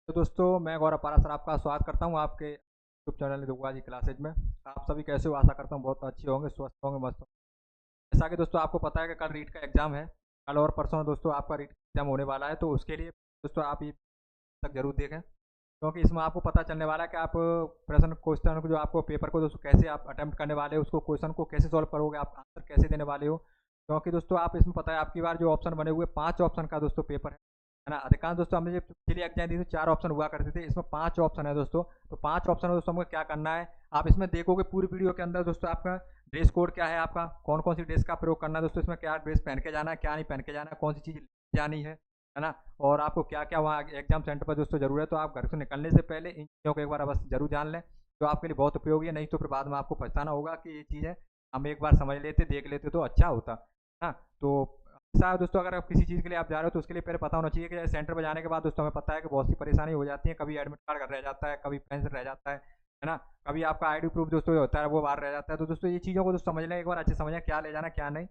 तो दोस्तों मैं गौरव पारासर आपका स्वागत करता हूँ आपके यूट्यूब चैनल दुआ जी क्लासेज में। आप सभी कैसे हो? आशा करता हूँ बहुत अच्छे होंगे, स्वस्थ होंगे, मस्त होंगे। जैसा कि दोस्तों आपको पता है कि कल रीट का एग्जाम है। कल और परसों दोस्तों आपका रीट एग्जाम होने वाला है, तो उसके लिए दोस्तों आप ये तक जरूर देखें, क्योंकि इसमें आपको पता चलने वाला है कि आप प्रश्न क्वेश्चन को जो आपको पेपर को दोस्तों कैसे आप अटेम्प्ट करने वाले हो, उसको क्वेश्चन को कैसे सॉल्व करोगे, आप आंसर कैसे देने वाले हो। क्योंकि दोस्तों आप इसमें पता है आपकी बार जो ऑप्शन बने हुए 5 ऑप्शन का दोस्तों पेपर है ना। अधिकांश दोस्तों हमने जब पिछली एग्जाम दी थी 4 ऑप्शन हुआ करते थे, इसमें 5 ऑप्शन है दोस्तों। तो 5 ऑप्शन है दोस्तों, हमको क्या करना है, आप इसमें देखोगे पूरी वीडियो के अंदर दोस्तों आपका ड्रेस कोड क्या है, आपका कौन कौन सी ड्रेस का प्रयोग करना है दोस्तों, इसमें क्या ड्रेस पहन के जाना है, क्या नहीं पहन के जाना है, कौन सी चीज़ जानी है ना। और आपको क्या क्या वहाँ एग्जाम सेंटर पर दोस्तों जरूर है, तो आप घर से निकलने से पहले इन चीज़ों को एक बार अवश्य जरूर जान लें, तो आपके लिए बहुत उपयोगी है। नहीं तो फिर बाद में आपको पछताना होगा कि ये चीज़ें हम एक बार समझ लेते, देख लेते तो अच्छा होता है ना। तो ऐसा है दोस्तों, अगर आप किसी चीज़ के लिए आप जा रहे हो तो उसके लिए पहले पता होना चाहिए कि सेंटर पर जाने के बाद दोस्तों हमें पता है कि बहुत सी परेशानी हो जाती है। कभी एडमिट कार्ड रह जाता है, कभी पेन रह जाता है ना। कभी आपका आईडी प्रूफ दोस्तों होता है वो बाहर रह जाता है। तो दोस्तों ये चीज़ों को दोस्तों समझ लें, एक बार अच्छे समझें क्या ले जाना क्या नहीं।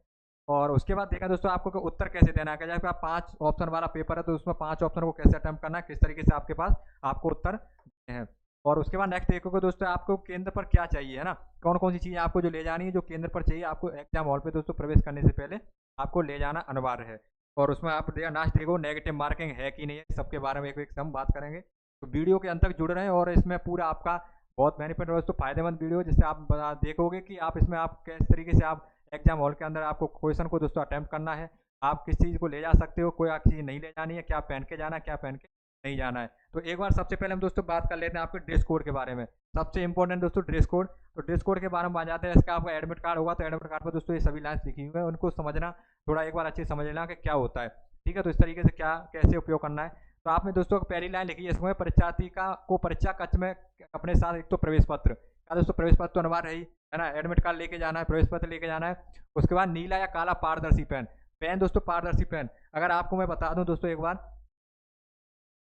और उसके बाद देखा दोस्तों आपको कि उत्तर कैसे देना है। जैसे आप 5 ऑप्शन वाला पेपर है, तो उसमें 5 ऑप्शन को कैसे अटेम्प्ट करना है, किस तरीके से आपके पास आपको उत्तर देने हैं। और उसके बाद नेक्स्ट देखोगे दोस्तों आपको केंद्र पर क्या चाहिए, है ना। कौन कौन सी चीज़ें आपको जो ले जानी है, जो केंद्र पर चाहिए आपको एग्जाम हॉल पे दोस्तों प्रवेश करने से पहले आपको ले जाना अनिवार्य है। और उसमें आप लास्ट देखो नेगेटिव मार्किंग है कि नहीं है, सबके बारे में एक एक हम बात करेंगे। तो वीडियो के अंत तक जुड़ रहे हैं, और इसमें पूरा आपका बहुत बेनिफिट दोस्तों, फायदेमंद वीडियो, जिससे आप देखोगे कि आप इसमें आप किस तरीके से आप एग्जाम हॉल के अंदर आपको क्वेश्चन को दोस्तों अटेम्प्ट करना है। आप किस चीज़ को ले जा सकते हो, कोई चीज़ नहीं ले जानी है, क्या पहन के जाना है, क्या पहन के नहीं जाना है। तो एक बार सबसे पहले हम दोस्तों बात कर लेते हैं आपके ड्रेस कोड के बारे में। सबसे इंपॉर्टेंट दोस्तों ड्रेस कोड। तो ड्रेस कोड के बारे में आ जाते हैं। इसका आपका एडमिट कार्ड होगा, तो एडमिट कार्ड पर दोस्तों ये सभी लाइन्स लिखी हुई है, उनको समझना थोड़ा एक बार अच्छे समझ लेना कि क्या होता है। ठीक है, तो इस तरीके से क्या कैसे उपयोग करना है। तो आपने दोस्तों पहली लाइन लिखी है, इसमें परीक्षार्थी का को परीक्षा कक्ष में अपने साथ एक तो प्रवेश पत्र का दोस्तों, प्रवेश पत्र तो अनिवार्य है ना। एडमिट कार्ड लेके जाना है, प्रवेश पत्र लेके जाना है। उसके बाद नीला या काला पारदर्शी पेन। पेन दोस्तों पारदर्शी पेन, अगर आपको मैं बता दूं दोस्तों एक बार,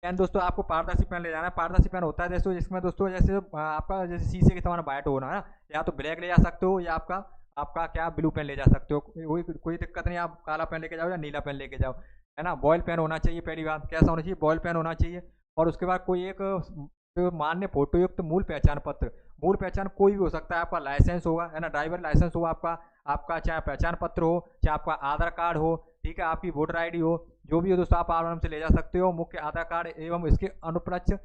पेन दोस्तों आपको पारदर्शी पेन ले जाना है। पारदर्शी पेन होता है दोस्तों जिसमें दोस्तों जैसे आपका जैसे शीशे के समान वाइट होना है, या तो ब्लैक ले जा सकते हो, या आपका आपका क्या ब्लू पेन ले जा सकते हो। कोई दिक्कत नहीं, आप काला पेन लेके जाओ या नीला पेन लेके जाओ, है ना। बॉयल पेन होना चाहिए, पहली बात कैसा होना चाहिए, बॉयल पेन होना चाहिए। और उसके बाद कोई एक जो मान्य फोटोयुक्त मूल पहचान पत्र। मूल पहचान कोई भी हो सकता है, आपका लाइसेंस होगा, है ना, ड्राइवर लाइसेंस होगा आपका, आपका चाहे पहचान पत्र हो, चाहे आपका आधार कार्ड हो, ठीक है, आपकी वोटर आईडी हो, जो भी हो दोस्तों आप आराम से ले जा सकते हो। मुख्य आधार कार्ड एवं इसके अनुपलक्ष्य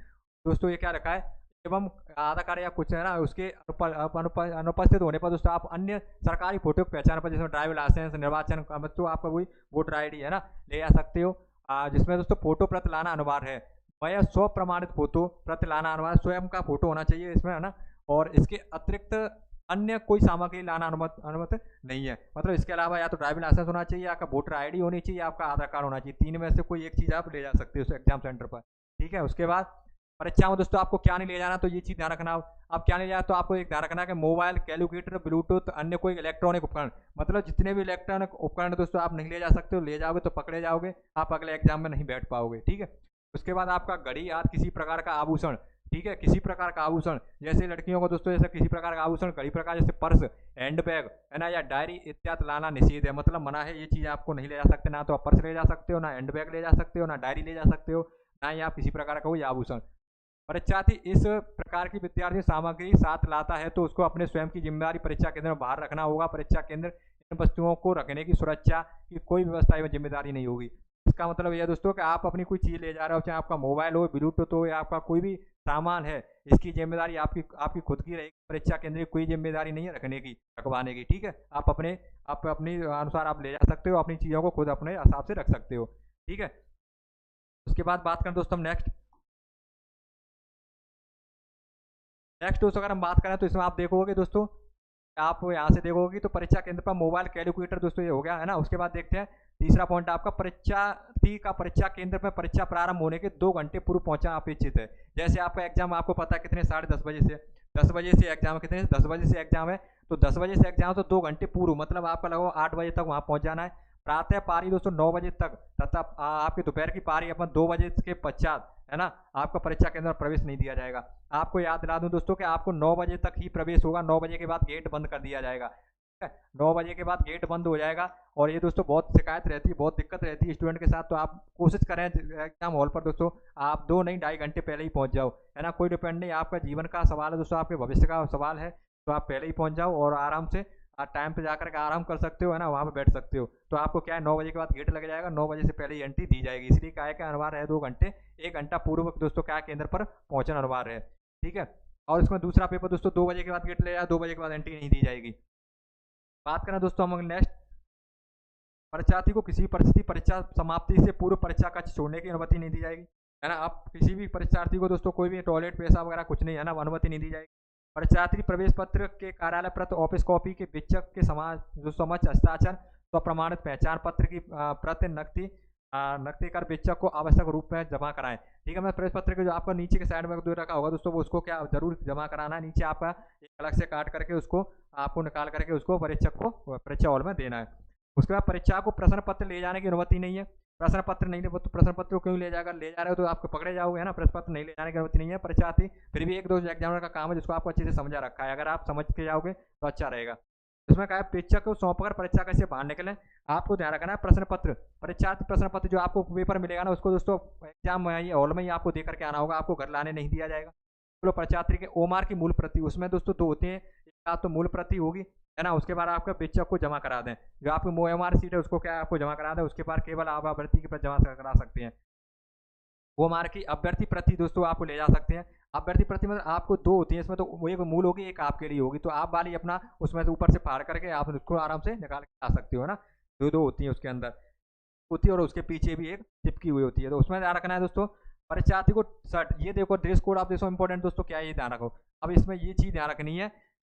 दोस्तों ये क्या रखा है, एवं आधार कार्ड या कुछ है ना, उसके अनुपस्थित होने पर दोस्तों आप अन्य सरकारी फोटो पहचान पर, जिसमें ड्राइविंग लाइसेंस, निर्वाचन का तो आपका वही वोटर आईडी है ना, ले जा सकते हो। जिसमें दोस्तों फोटो प्रत लाना अनिवार्य है। वह स्व प्रमाणित फोटो प्रत लाना अनिवार्य, स्वयं का फोटो होना चाहिए इसमें, है ना। और इसके अतिरिक्त अन्य कोई सामग्री लाना अनुमत नहीं है। मतलब इसके अलावा या तो ड्राइविंग लाइसेंस होना चाहिए, आपका वोटर आईडी होनी चाहिए, आपका आधार कार्ड होना चाहिए। 3 में से कोई एक चीज़ आप ले जा सकते हो एग्जाम सेंटर पर। ठीक है, उसके बाद परीक्षा में दोस्तों आपको क्या नहीं ले जाना, तो ये चीज़ ध्यान रखना। आप क्या नहीं ले जाना, तो आपको एक ध्यान रखना कि मोबाइल, कैलकुलेटर, ब्लूटूथ, अन्य कोई इलेक्ट्रॉनिक उपकरण, मतलब जितने भी इलेक्ट्रॉनिक उपकरण दोस्तों आप नहीं ले जा सकते हो। ले जाओगे तो पकड़े जाओगे, आप अगले एग्जाम में नहीं बैठ पाओगे। ठीक है, उसके बाद आपका घड़ी, याद किसी प्रकार का आभूषण, ठीक है, किसी प्रकार का आभूषण, जैसे लड़कियों को दोस्तों जैसे किसी प्रकार का आभूषण, घड़ी प्रकार, जैसे पर्स, हैंड बैग, है ना, या डायरी इत्यादि लाना निषेध है, मतलब मना है। ये चीज़ आपको नहीं ले जा सकते, ना तो आप पर्स ले जा सकते हो, ना हैंड बैग ले जा सकते हो, ना डायरी ले जा सकते हो, ना ही आप किसी प्रकार का कोई आभूषण। परीक्षार्थी इस प्रकार की विद्यार्थी सामग्री साथ लाता है तो उसको अपने स्वयं की जिम्मेदारी परीक्षा केंद्र में बाहर रखना होगा। परीक्षा केंद्र इन वस्तुओं को रखने की सुरक्षा की कोई व्यवस्था एवं जिम्मेदारी नहीं होगी। इसका मतलब यह दोस्तों कि आप अपनी कोई चीज़ ले जा रहे हो, चाहे आपका मोबाइल हो, ब्लूटूथ हो, या आपका कोई भी सामान है, इसकी जिम्मेदारी आपकी आपकी खुद की रहेगी। परीक्षा केंद्र की कोई जिम्मेदारी नहीं है रखने की, रखवाने की। ठीक है, आप अपनी अनुसार आप ले जा सकते हो, अपनी चीज़ों को खुद अपने हिसाब से रख सकते हो। ठीक है, उसके बाद बात करें दोस्तों हम नेक्स्ट दोस्तों अगर हम बात करें, तो इसमें आप देखोगे दोस्तों, आप यहाँ से देखोगे तो परीक्षा केंद्र पर मोबाइल, कैलकुलेटर दोस्तों ये हो गया, है ना। उसके बाद देखते हैं तीसरा पॉइंट आपका, परीक्षार्थी का परीक्षा केंद्र पर परीक्षा प्रारंभ होने के 2 घंटे पूर्व पहुंचना अपेक्षित है। जैसे आपका एग्जाम आपको पता है कितने, 10:30 बजे से, 10 बजे से एग्जाम, कितने 10 बजे से एग्जाम है, तो 10 बजे से एग्जाम, तो 2 घंटे पूर्व, मतलब आपका लगभग 8 बजे तक वहाँ पहुँच जाना है। प्रातः पारी दोस्तों 9 बजे तक, तथा आपकी दोपहर की पारी अपन 2 बजे के पश्चात, है ना, आपका परीक्षा केंद्र में प्रवेश नहीं दिया जाएगा। आपको याद दिला दूं दोस्तों कि आपको 9 बजे तक ही प्रवेश होगा, 9 बजे के बाद गेट बंद कर दिया जाएगा। है। 9 बजे के बाद गेट बंद हो जाएगा और ये दोस्तों बहुत शिकायत रहती है, बहुत दिक्कत रहती है स्टूडेंट के साथ। तो आप कोशिश करें एग्जाम हॉल पर दोस्तों आप 2 नहीं 2.5 घंटे पहले ही पहुंच जाओ, है ना। कोई डिपेंड नहीं, आपका जीवन का सवाल है दोस्तों, आपके भविष्य का सवाल है, तो आप पहले ही पहुंच जाओ और आराम से टाइम पे जाकर के आराम कर सकते हो, है ना, वहाँ पे बैठ सकते हो। तो आपको क्या है 9 बजे के बाद गेट लग जाएगा, 9 बजे से पहले ही एंट्री दी जाएगी, इसलिए क्या है कि अनिवार्य है 2 घंटे 1 घंटा पूर्व दोस्तों क्या है केंद्र पर पहुंचना अनिवार्य है, ठीक है। और इसमें दूसरा पेपर दोस्तों 2 बजे के बाद गेट ले जाए, 2 बजे के बाद एंट्री नहीं दी जाएगी। बात करें दोस्तों हम नेक्स्ट, परीक्षार्थी को किसी परिस्थिति परीक्षा समाप्ति से पूर्व परीक्षा कक्ष छोड़ने की अनुमति नहीं दी जाएगी, है ना। अब किसी भी परीक्षार्थी को दोस्तों कोई भी टॉयलेट पेशाब वगैरह कुछ नहीं, है ना, अनुमति नहीं दी जाएगी। परीक्षार्थी प्रवेश पत्र के कार्यालय प्रति ऑफिस कॉपी के विचक के समाज जो समक्ष हस्ताक्षर तो प्रमाणित पहचान पत्र की प्रति नकदी कर विचक को आवश्यक रूप में जमा कराएं, ठीक है। मैं प्रवेश पत्र के जो आपका नीचे के साइड में दे रखा होगा दोस्तों, वो उसको क्या जरूर जमा कराना है, नीचे आपका एक अलग से काट करके उसको आपको निकाल करके उसको परीक्षक को परीक्षा हॉल में देना है। उसके बाद परीक्षा को प्रश्न पत्र ले जाने की अनुमति नहीं है। प्रश्न पत्र नहीं ले तो प्रश्न पत्र को क्यों ले जाएगा, ले जा रहे हो तो आपको पकड़े जाओगे, है ना। प्रश्न पत्र नहीं ले जाने की अनुमति नहीं है। परीक्षार्थी फिर भी एक दो एग्जामिनर का काम है जिसको आपको अच्छे से समझा रखा है, अगर आप समझ के जाओगे तो अच्छा रहेगा। इसमें कहा है परीक्षा को सौंपकर परीक्षा कैसे बाहर निकले, आपको ध्यान रखना है प्रश्न पत्र, परीक्षार्थी प्रश्न पत्र जो आपको पेपर मिलेगा ना उसको दोस्तों एग्जाम हॉल में ही आपको दे करके आना होगा, आपको घर लाने नहीं दिया जाएगा। तो परीक्षार्थी के ओमार की मूल प्रति, उसमें दोस्तों 2 होती है, एक आप तो मूल प्रति होगी, है ना, उसके बाद आपका परीक्षक को जमा करा दें, जो आपकी ओएमआर सीट है उसको क्या आपको जमा करा दें, उसके बाद केवल आप अभ्यर्थी की जमा करा सकते हैं। ओएमआर की अभ्यर्थी प्रति दोस्तों आपको ले जा सकते हैं। अभ्यर्थी प्रति मतलब आपको 2 होती है, इसमें तो वो एक मूल होगी एक आपके लिए होगी, तो आप वाली अपना उसमें से ऊपर से फाड़ करके आप उसको आराम से निकाल के ला सकते हो, है ना। 2 होती है उसके अंदर होती है और उसके पीछे भी एक चिपकी हुई होती है, तो उसमें ध्यान रखना है दोस्तों। परीक्षार्थी को शर्ट, ये देखो ड्रेस कोड आप देखो इंपॉर्टेंट दोस्तों क्या है, ये ध्यान रखो। अब इसमें ये चीज ध्यान रखनी है,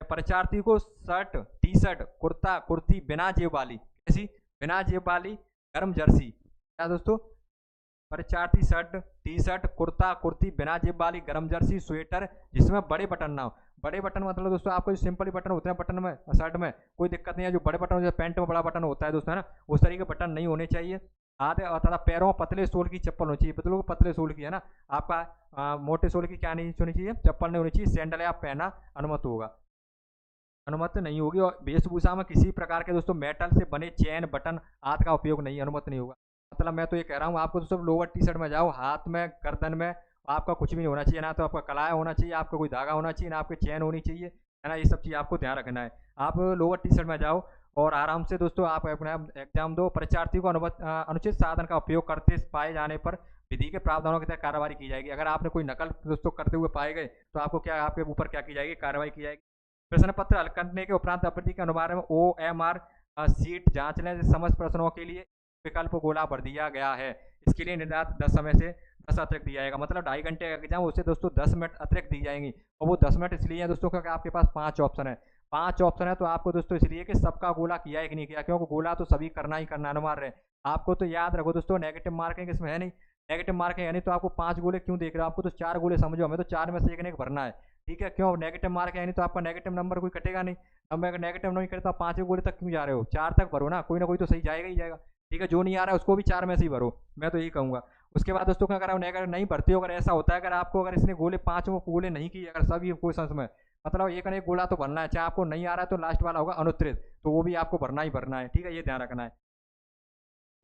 परीक्षार्थी को shirt T shirt kurta kurti बिना जेब वाली, कैसी बिना जेब वाली गर्म जर्सी, क्या दोस्तों, परीक्षार्थी shirt T shirt kurta kurti बिना जेब वाली गर्म जर्सी स्वेटर जिसमें बड़े बटन ना हो। बड़े बटन मतलब दोस्तों आपको जो सिंपल बटन होते हैं बटन में शर्ट में कोई दिक्कत नहीं है, जो बड़े बटन जो पैंट में बड़ा बटन होता है दोस्तों, है ना, उस तरीके के बटन नहीं होने चाहिए। आधे तथा पैरों पतले सोल की चप्पल होनी चाहिए, पतलों को पतले सोल की, है ना, आपका मोटे सोल की क्या नहीं होनी चाहिए, चप्पल नहीं होनी चाहिए। सैंडल आप पहना अनुमत होगा, अनुमति नहीं होगी। और वेशभूषा में किसी प्रकार के दोस्तों मेटल से बने चैन बटन आदि का उपयोग नहीं, अनुमति नहीं होगा। मतलब मैं तो ये कह रहा हूँ आपको दोस्तों लोअर टी शर्ट में जाओ, हाथ में गर्दन में आपका कुछ भी नहीं होना चाहिए, ना तो आपका कलाया होना चाहिए, आपका कोई धागा होना चाहिए, ना आपकी चैन होनी चाहिए, है ना, ये सब चीज़ आपको ध्यान रखना है। आप लोअर टी शर्ट में जाओ और आराम से दोस्तों आप अपना एग्जाम दो। परीक्षार्थी को अनुचित साधन का उपयोग करते पाए जाने पर विधि के प्रावधानों के तहत कार्रवाई की जाएगी। अगर आपने कोई नकल दोस्तों करते हुए पाए गए तो आपको क्या आपके ऊपर क्या की जाएगी, कार्रवाई की जाएगी। प्रश्न पत्र हल करने के उपरांत अभ्यर्थी के अनुसार में OMR सीट जांच लें, समस्त प्रश्नों के लिए विकल्प गोला भर दिया गया है। इसके लिए निर्धारित 10 समय से 10 अतिरिक्त दिया जाएगा, मतलब 2.5 घंटे का एग्जाम उससे दोस्तों 10 मिनट अतिरिक्त दी जाएंगी। और वो 10 मिनट इसलिए है दोस्तों क्योंकि आपके पास 5 ऑप्शन है, 5 ऑप्शन है, तो आपको दोस्तों इसलिए कि सबका गोला किया है कि नहीं किया, क्योंकि गोला तो सभी करना ही करना अनिवार्य है। आपको तो याद रखो दोस्तों नेगेटिव मार्किंग इसमें है नहीं, नेगेटिव मार्किंग है नहीं, तो आपको 5 गोले क्यों देख रहे हो, आपको तो 4 गोले समझो, हमें तो 4 में से एक एक भरना है, ठीक है। क्यों नेगेटिव मार्क है नहीं तो आपका नेगेटिव नंबर कोई कटेगा नहीं। अब मैं अगर नेगेटिव नहीं करता 5 गोले तक क्यों जा रहे हो, 4 तक भरो ना, कोई ना कोई तो सही जाएगा ही जाएगा, ठीक है। जो नहीं आ रहा है उसको भी 4 में से ही भरो, मैं तो यही कहूँगा। उसके बाद दोस्तों क्या करा नेगेटिव नहीं भरते हो, अगर ऐसा होता है अगर आपको अगर इसने गोले 5 गोले नहीं किए अगर सभी क्वेश्चन में, मतलब एक गोला तो भरना है, चाहे आपको नहीं आ रहा है तो लास्ट वाला होगा अनुत्तरित, तो वो भी आपको भरना ही भरना है, ठीक है, ये ध्यान रखना है।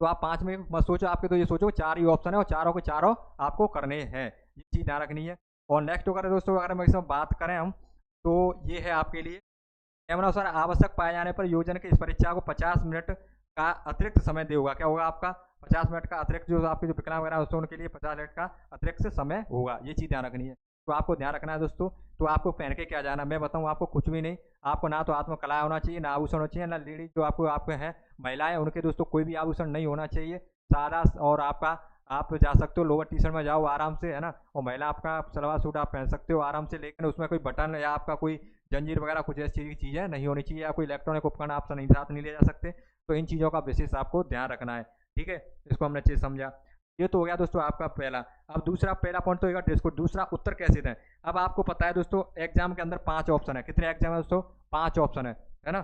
तो आप 5 में मत सोचो, आपके तो ये सोचो 4 ही ऑप्शन है और चारों के चारों आपको करने हैं, ये चीज़ ध्यान रखनी है। और नेक्स्ट अगर दोस्तों अगर हम इसमें बात करें हम, तो ये है आपके लिए नियमानुसार आवश्यक पाए जाने पर योजना की इस परीक्षा को 50 मिनट का अतिरिक्त समय दे होगा। क्या होगा आपका 50 मिनट का अतिरिक्त, जो आपके जो विकलांग वगैरह दोस्तों उनके लिए 50 मिनट का अतिरिक्त समय होगा, ये चीज़ ध्यान रखनी है। तो आपको ध्यान रखना है दोस्तों। तो आपको पहन के क्या जाना, मैं बताऊँ आपको कुछ भी नहीं, आपको ना तो आत्मकला होना चाहिए, ना आभूषण होना चाहिए, ना लेडीज जो आपके हैं महिलाएं उनके दोस्तों कोई भी आभूषण नहीं होना चाहिए, सादा। और आपका आप जा सकते हो लोअर टी शर्ट में जाओ आराम से, है ना, और महिला आपका सलवार सूट आप पहन सकते हो आराम से, लेकिन उसमें कोई बटन या आपका कोई जंजीर वगैरह कुछ ऐसी चीज़ें नहीं होनी चाहिए, या कोई इलेक्ट्रॉनिक उपकरण आप साथ नहीं ले जा सकते। तो इन चीज़ों का विशेष आपको ध्यान रखना है, ठीक है। इसको हमने अच्छे से समझा। ये तो हो गया दोस्तों आपका पहला। अब दूसरा, पहला पॉइंट तो होगा ड्रेस कोड, दूसरा उत्तर कैसे दें। अब आपको पता है दोस्तों एग्जाम के अंदर 5 ऑप्शन है, कितने एग्जाम है दोस्तों, 5 ऑप्शन है ना।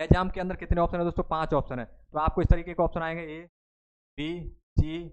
एग्जाम के अंदर कितने ऑप्शन है दोस्तों, 5 ऑप्शन है। तो आपको इस तरीके के ऑप्शन आएंगे A B C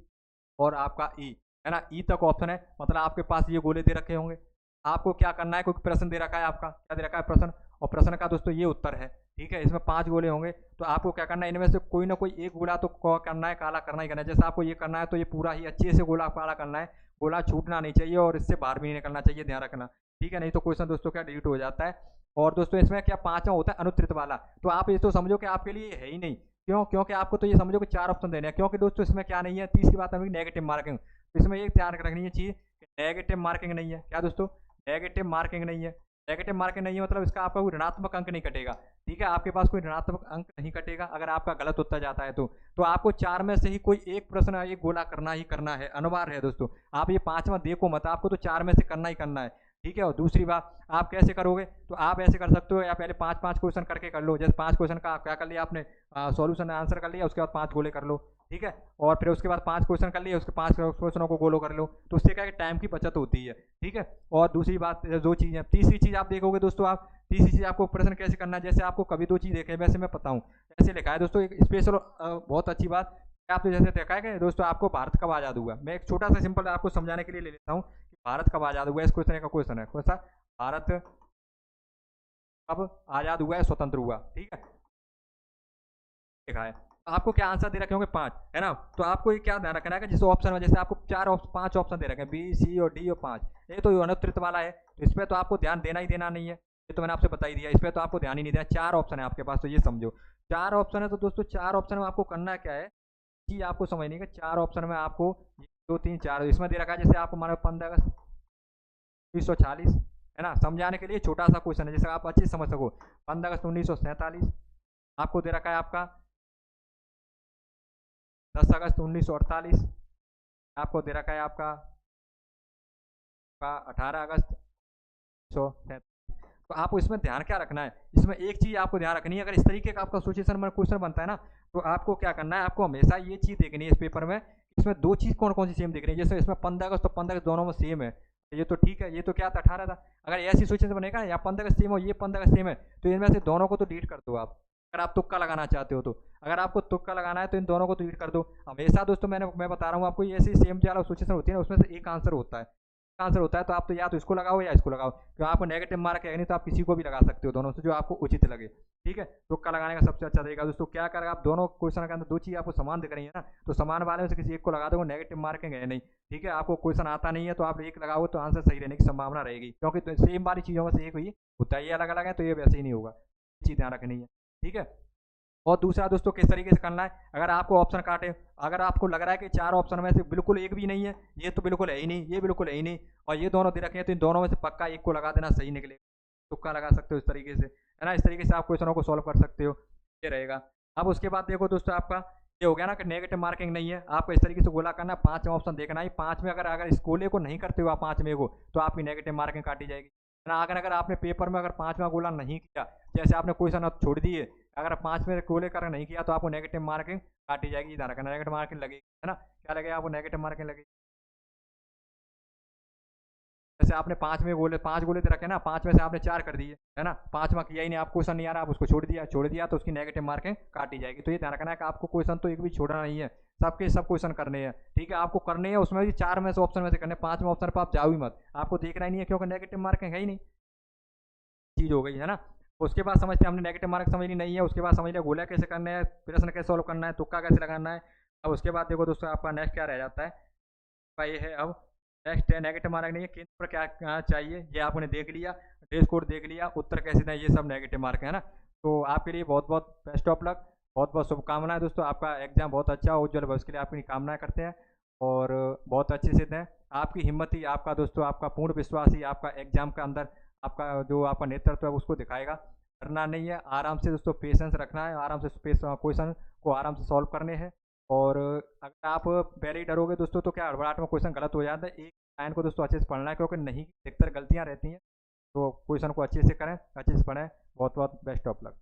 और आपका E, है ना, E तक ऑप्शन है, मतलब आपके पास ये गोले दे रखे होंगे। आपको क्या करना है, कोई प्रश्न दे रखा है, आपका क्या दे रखा है प्रश्न, और प्रश्न का दोस्तों ये उत्तर है। ठीक है, इसमें 5 गोले होंगे, तो आपको क्या करना है, इनमें से कोई ना कोई एक गोला तो करना है, काला करना ही करना है। जैसे आपको ये करना है तो ये पूरा ही अच्छे से गोला काला करना है, गोला छूटना नहीं चाहिए और इससे बाहर भी नहीं निकलना चाहिए, ध्यान रखना। ठीक है, नहीं तो क्वेश्चन दोस्तों क्या डिलीट हो जाता है। और दोस्तों इसमें क्या 5वां होता है अनुत्तरित वाला, तो आप ये तो समझो कि आपके लिए है ही नहीं। क्यों? क्योंकि आपको तो ये समझो कि 4 ऑप्शन देने हैं, क्योंकि दोस्तों इसमें क्या नहीं है, तीसरी बात है नेगेटिव मार्किंग। तो इसमें एक ध्यान रखनी है चीज़, नेगेटिव मार्किंग नहीं है। क्या दोस्तों? नेगेटिव मार्किंग नहीं है। नेगेटिव मार्किंग नहीं है मतलब इसका आपका कोई ऋणात्मक अंक नहीं कटेगा। ठीक है, आपके पास कोई ऋणात्मक अंक नहीं कटेगा अगर आपका गलत उत्तर जाता है तो आपको 4 में से ही कोई एक प्रश्न, एक गोला करना ही करना है, अनिवार्य है दोस्तों। आप ये 5वां देखो मत, आपको तो 4 में से करना ही करना है। ठीक है, और दूसरी बात आप कैसे करोगे, तो आप ऐसे कर सकते हो, या पहले 5-5 क्वेश्चन करके कर लो। जैसे 5 क्वेश्चन का क्या कर लिया आपने, सॉल्यूशन आंसर कर लिया, उसके बाद 5 गोले कर लो। ठीक है, और फिर उसके बाद 5 क्वेश्चन कर लिए, उसके 5 क्वेश्चनों को गोलो कर लो, तो उससे क्या है, टाइम की बचत होती है। ठीक है, और दूसरी बात, दो चीज़ें, तीसरी चीज़ आप देखोगे दोस्तों, आप तीसरी चीज़ आपको प्रश्न कैसे करना है, जैसे आपको कभी 2 चीज़ देखे, वैसे मैं बताऊँ, ऐसे लिखा है दोस्तों, एक स्पेशल बहुत अच्छी बात, आपने जैसे देखा है कि दोस्तों आपको भारत कब आज़ाद हुआ। मैं एक छोटा सा सिंपल आपको समझाने के लिए ले लेता हूँ कि भारत कब आज़ाद हुआ। इस क्वेश्चन का क्वेश्चन है, कौन सा, भारत कब आज़ाद हुआ है, स्वतंत्र हुआ। ठीक है, लिखा है, आपको क्या आंसर दे रखे होंगे, 5, है ना। तो आपको ये क्या ध्यान रखना है कि जिस ऑप्शन में, जैसे आपको 5 ऑप्शन दे रखे हैं, बी, सी और डी और 5, ये तो अनुत्तरित वाला है, तो इस पर तो आपको ध्यान देना ही देना नहीं है, ये तो मैंने आपसे बता ही दिया, इस पर तो आपको ध्यान ही नहीं देना। 4 ऑप्शन है आपके पास, तो ये समझो 4 ऑप्शन है। तो दोस्तों 4 ऑप्शन में आपको करना क्या है, चीज़ आपको समझनी है कि 4 ऑप्शन में आपको 2 3 4 इसमें दे रखा है। जैसे आपको मानो 15 अगस्त 1940, है ना, समझाने के लिए छोटा सा क्वेश्चन है, जैसे आप अच्छी समझ सको। 15 अगस्त 1947 आपको दे रखा है, आपका 10 अगस्त 1948 आपको दे रखा है, आपका 18 अगस्त 1947। तो आपको इसमें ध्यान क्या रखना है, इसमें एक चीज़ आपको ध्यान रखनी है, अगर इस तरीके का आपका सिचुएशन में क्वेश्चन बनता है ना, तो आपको क्या करना है, आपको हमेशा ये चीज़ देखनी है इस पेपर में, इसमें 2 चीज़ कौन कौन सी सेम दिख रही है। जैसे इसमें 15 अगस्त तो 15 अगस्त दोनों में सेम है, ये तो ठीक है, ये तो क्या था, 18 था। अगर ऐसी सिचुएशन बनेगा या 15 अगस्त सेम हो, ये 15 अगस्त सेम है, तो इनमें से दोनों को तो डिलीट कर दो आप, अगर आप तुक्का लगाना चाहते हो तो। अगर आपको तुक्का लगाना है तो इन दोनों को डिलीट कर दो। हमेशा दोस्तों मैं बता रहा हूँ आपको, ये ऐसी सेम वाला सिचुएशन होती है ना, उसमें से एक आंसर होता है, आंसर होता है, तो आप तो या तो इसको लगाओ या इसको लगाओ। तो आपको नेगेटिव मार्क है नहीं, तो आप किसी को भी लगा सकते हो, दोनों से जो आपको उचित लगे। ठीक है, तुक्का लगाने का सबसे अच्छा तरीका दोस्तों क्या करेगा, आप दोनों क्वेश्चन के अंदर 2 चीज़ आपको समान दिख रही है ना, तो समान वाले में से किसी एक को लगा दो, नेगेटिव मार्किंग है नहीं। ठीक है, आपको क्वेश्चन आता नहीं है तो आप एक लगाओ तो आंसर सही रहने की संभावना रहेगी, क्योंकि तो सेम वाली चीज़ों में से एक ही होता है, ये अलग अलग है तो ये वैसे ही नहीं होगा, ये चीज़ ध्यान रखनी है। ठीक है, और दूसरा दोस्तों किस तरीके से करना है, अगर आपको ऑप्शन काटे, अगर आपको लग रहा है कि 4 ऑप्शन में से बिल्कुल एक भी नहीं है, ये तो बिल्कुल है ही नहीं, ये बिल्कुल है ही नहीं, और ये दोनों दे रखे हैं, तो इन दोनों में से पक्का एक को लगा देना, सही निकले, तुक्का लगा सकते हो इस तरीके से, है ना। इस तरीके से आप क्वेश्चनों को सॉल्व कर सकते हो, ये रहेगा। अब उसके बाद देखो दोस्तों, आपका ये हो गया ना कि नेगेटिव मार्किंग नहीं है, आपको इस तरीके से गोला करना है, 5 ऑप्शन देखना है, 5 में अगर इस गोले को नहीं करते हो आप 5 में को, तो आपकी नेगेटिव मार्किंग काटी जाएगी, है ना। अगर आपने पेपर में अगर 5वां गोला नहीं किया, जैसे आपने क्वेश्चन अब छोड़ दिए, अगर 5 में गोले कर नहीं किया, तो आपको नेगेटिव मार्किंग काटी जाएगी, इधर रखना, नेगेटिव मार्किंग लगेगी, है ना। क्या लगेगा आपको, नेगेटिव मार्किंग लगेगी। जैसे आपने 5 गोले दे रखे ना, 5 में से आपने 4 कर दिए, है ना, 5वां किया ही नहीं, आप क्वेश्चन नहीं आ रहा, आप उसको छोड़ दिया तो उसकी नेगेटिव मार्किंग काटी जाएगी। तो ये ध्यान रखना है कि आपको क्वेश्चन तो एक भी छोड़ना नहीं है, सबके सब क्वेश्चन करने हैं। ठीक है, आपको करने हैं, उसमें भी 4 में से ऑप्शन में से करने, 5वें ऑप्शन पर आप जाओ ही मत, आपको देखना ही नहीं है, क्योंकि नेगेटिव मार्किंग है ही नहीं, चीज़ हो गई, है ना। उसके बाद समझते हैं हमने नेगेटिव मार्क समझनी नहीं है, उसके बाद समझ लिया गोला कैसे करना है, प्रश्न कैसे सॉल्व करना है, तुक्का कैसे लगाना है। अब उसके बाद देखो दोस्तों, आपका नेक्स्ट क्या रह जाता है, ये है अब नेक्स्ट है नेगेटिव मार्क नहीं है, केंद्र पर क्या चाहिए, ये आपने देख लिया, ड्रेस कोड देख लिया, उत्तर कैसे दें, ये सब नेगेटिव मार्क है ना। तो आपके लिए बहुत बहुत बेस्ट ऑफ लक, बहुत बहुत शुभकामनाएं दोस्तों, आपका एग्जाम बहुत अच्छा हो, उज्जवल भविष्य के लिए आपकी कामनाएं करते हैं, और बहुत अच्छे से दें। आपकी हिम्मत ही आपका दोस्तों, आपका पूर्ण विश्वास ही आपका एग्जाम के अंदर, आपका जो आपका नेतृत्व है उसको दिखाएगा। करना नहीं है, आराम से दोस्तों पेशेंस रखना है, आराम से क्वेश्चन को आराम से सॉल्व करने हैं। और अगर आप पहले ही डरोगे दोस्तों, तो क्या हड़बड़ाहट में क्वेश्चन गलत हो जाता है। एक लाइन को दोस्तों अच्छे से पढ़ना है, क्योंकि नहीं अधिकतर गलतियाँ रहती हैं, तो क्वेश्चन को अच्छे से करें, अच्छे से पढ़ें। बहुत बहुत बेस्ट ऑफ लक।